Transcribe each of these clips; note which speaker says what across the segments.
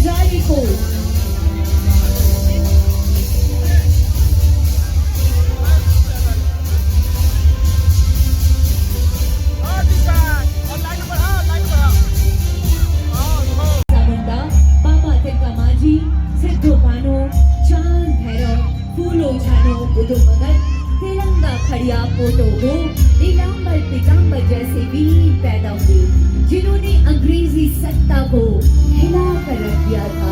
Speaker 1: पुजारी को मुंडा, बाबा तिलका माझी, सिद्धो कानो, चांद भैरव, फूलो छानो, बुधो मगन, तिरंगा खड़िया पोटो हो, नीलांबर पीतांबर जैसे वीर पैदा हुए, जिन्होंने अंग्रेजी सत्ता को हिला कर रख दिया था।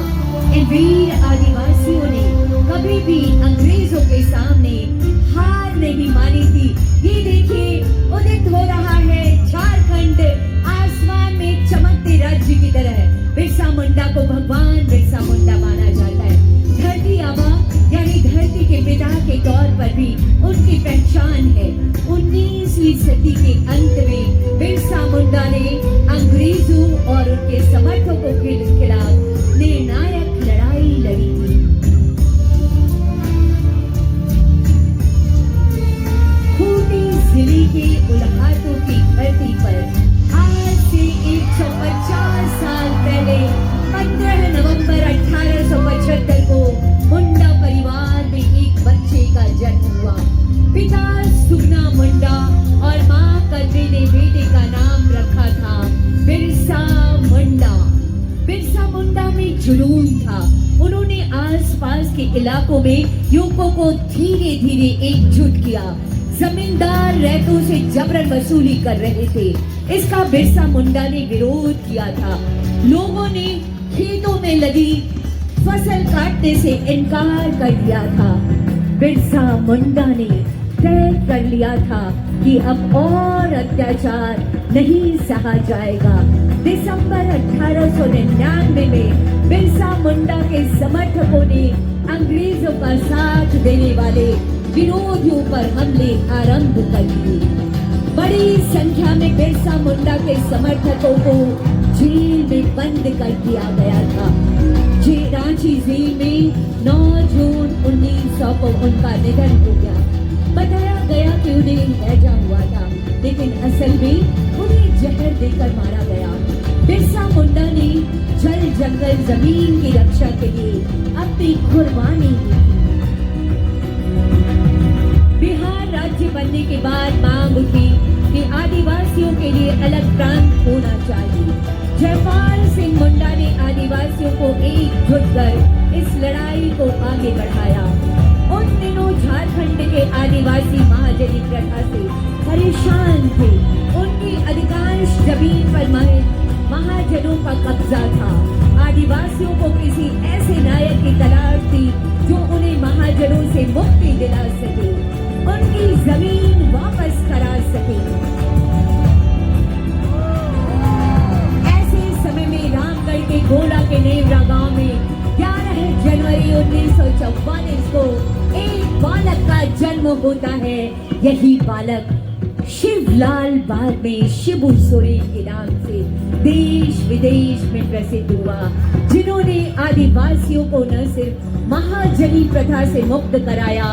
Speaker 1: इन वीर आदिवासियों ने कभी भी अंग्रेजों के सामने हार नहीं मानी थी। ये देखिए, उदित हो रहा है झारखंड आसमान में चमकते राज्य की तरह। बिरसा मुंडा को भगवान बिरसा मुंडा माना जाता है। धरती आबा यानी धरती के पिता के तौर पर भी उनकी पहचान है। 19वीं सदी के अंत में बिरसा मुंडा ने अंग्रेजों और उनके समर्थकों के खिलाफ निर्णायक लड़ाई लड़ी थी। खूंटी जिले के उल्हाटों की धरती पर आज से 150 साल पहले 15 नवंबर 1875 को मुंडा परिवार में एक बच्चे का जन्म हुआ। पिता सुगना मुंडा और मां कद्री ने बेटे का नाम रखा था बिरसा मुंडा। बिरसा मुंडा में जुनून था। उन्होंने आसपास के इलाकों में युवकों को धीरे धीरे एकजुट किया। जमींदार रैतों से जबरन वसूली कर रहे थे। इसका बिरसा मुंडा ने विरोध किया था। लोगों ने खेतों में लगी फसल काटने से इनकार कर दिया था। बिरसा मुंडा ने तय कर लिया था कि अब और अत्याचार नहीं सहा जाएगा। दिसंबर 1899 में बिरसा मुंडा के समर्थकों ने अंग्रेजों का साथ देने वाले विरोधियों पर हमले आरंभ कर दिए। बड़ी संख्या में बिरसा मुंडा के समर्थकों को जेल में बंद कर दिया गया था। रांची जेल में 9 जून 1900 को उनका निधन हो गया। बताया गया कि उन्हें हैजा हुआ था, लेकिन असल में उन्हें जहर देकर मारा गया। बिरसा मुंडा ने जल जंगल जमीन की रक्षा के लिए अपनी कुर्बानी दी। बिहार राज्य बनने के बाद मांग उठी कि आदिवासियों के लिए अलग प्रांत होना चाहिए। जयपाल सिंह मुंडा ने आदिवासियों को एकजुट कर इस लड़ाई को आगे बढ़ाया। उन दिनों झारखंड के आदिवासी महाजनी प्रथा से परेशान थे। उनकी अधिकांश जमीन पर महाजनों का कब्जा था। आदिवासियों को किसी ऐसे नायक की तलाश थी जो उन्हें महाजनों से मुक्ति दिला सके, उनकी जमीन वापस करा सके। ऐसे समय में रामगढ़ के गोला के नेवरा गांव में 11 जनवरी 1944 को एक बालक का जन्म होता है। यही बालक शिवलाल बाद में शिबू सोरेन के नाम से देश विदेश में प्रसिद्ध हुआ, जिन्होंने आदिवासियों को न सिर्फ महाजनी प्रथा से मुक्त कराया।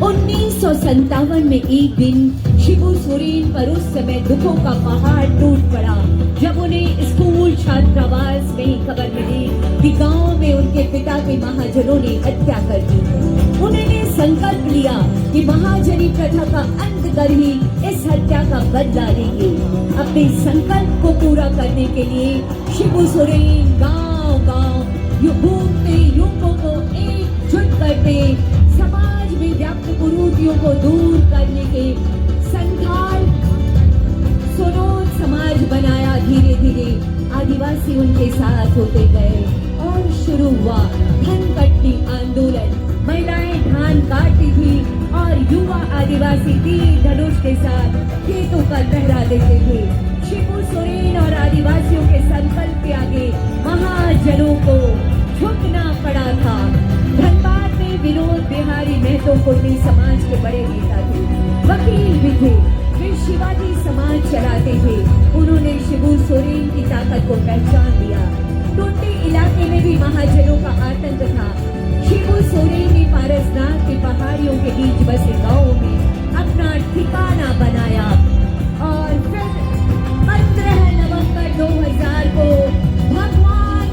Speaker 1: 1957 में एक दिन शिबू सोरेन पर उस समय दुखों का पहाड़ टूट पड़ा जब उन्हें स्कूल छात्रावास में खबर मिली कि गांव में उनके पिता के महाजनों ने हत्या कर दी। उन्होंने संकल्प लिया कि महाजनी प्रथा का अंत कर ही इस हत्या का बदला लेंगे। अपने संकल्प को पूरा करने के लिए शिबू सोरेन गांव-गांव घूमते युवकों को एकजुट करते, समाज में व्याप्त कुरीतियों को दूर करने के संथाल सोनोद समाज बनाया। धीरे धीरे आदिवासी उनके साथ होते गए और शुरू हुआ धन कटनी आंदोलन। महिलाएं धान काटती थी और युवा आदिवासी तीर धनुष के साथ खेतों पर पहरा देते थे। शिबू सोरेन और आदिवासियों के संकल्प के आगे महाजनों को झुकना पड़ा था। धनबाद में विनोद बिहारी महतो कुर्मी समाज के बड़े नेता थे, वकील भी थे। वे शिवाजी समाज चलाते थे। उन्होंने शिबू सोरेन की ताकत को पहचान लिया। टोटी इलाके में भी महाजनों का आतंक था। शिबू सोरेन ने पारसनाथ के पहाड़ियों के बीच बसे गांवों में अपना ठिकाना बनाया और फिर 15 नवंबर 2000 को भगवान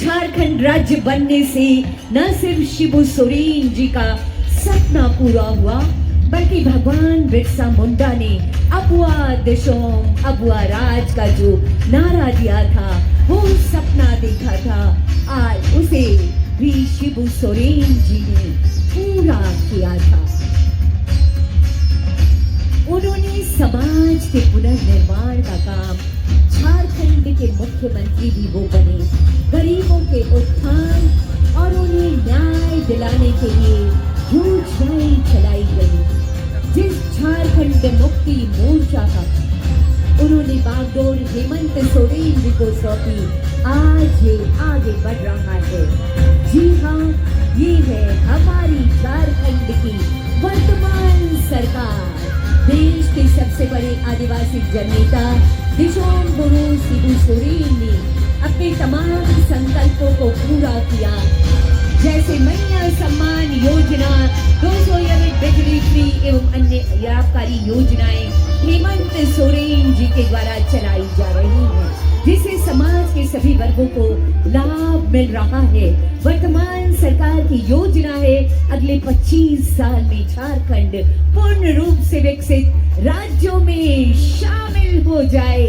Speaker 1: झारखंड राज्य बनने से न सिर्फ शिबू सोरेन जी का सपना पूरा हुआ, बल्कि भगवान बिरसा मुंडा ने अबुआ दिशोम अबुआ राज का जो नारा दिया था, वो सपना देखा था, आज उसे भी शिबू सोरेन जी ने पूरा किया था। उन्होंने समाज के पुनर्निर्माण का काम, झारखंड के मुख्यमंत्री भी वो बने, गरीबों के उत्थान और उन्हें न्याय दिलाने के लिए योजनाएं चलाई गई। जिस झारखंड मुक्ति मोर्चा का उन्होंने बागडोर हेमंत सोरेन जी को सौंपी, आज ये आगे बढ़ रहा है। जी हाँ, ये है हमारी झारखंड की वर्तमान सरकार। देश के सबसे बड़े आदिवासी जननेता दिशोम गुरु शिबू सोरेन ने अपने तमाम संकल्पों को पूरा किया, जैसे मैया सम्मान योजना, 200 यूनिट बिजली फ्री एवं अन्य लाभकारी योजनाएं हेमंत सोरेन जी के द्वारा चलाई जा रही हैं, जिससे समाज के सभी वर्गों को लाभ मिल रहा है। वर्तमान सरकार की योजना है अगले 25 साल में झारखंड पूर्ण रूप से विकसित राज्यों में शामिल हो जाए।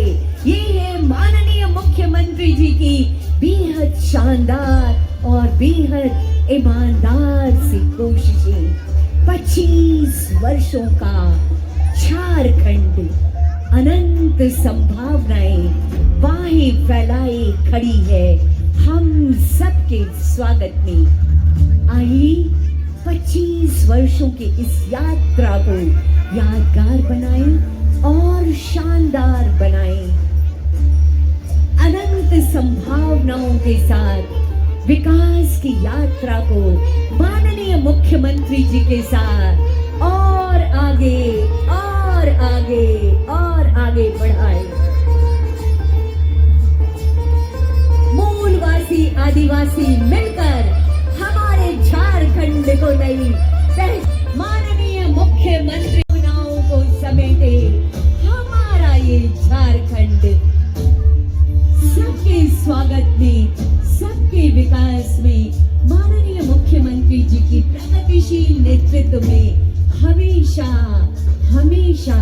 Speaker 1: ये है माननीय मुख्यमंत्री जी की बेहद शानदार और बेहद ईमानदार सी कोशिशें। 25 वर्षों का झारखंड अनंत संभावनाएं बाहें फैलाए खड़ी है हम सबके स्वागत में। आइए 25 वर्षों की इस यात्रा को यादगार बनाएं और शानदार बनाएं। अनंत संभावनाओं के साथ विकास की यात्रा को माननीय मुख्यमंत्री जी के साथ और आगे और आगे और आगे बढ़ाएं। मूलवासी आदिवासी मिलकर हमारे झारखंड को नई माननीय मुख्यमंत्री भावनाओं को समेटे हमारा ये झारखंड सबके स्वागत में, सबके विकास में, माननीय मुख्यमंत्री जी की प्रगतिशील नेतृत्व में हमेशा हमेशा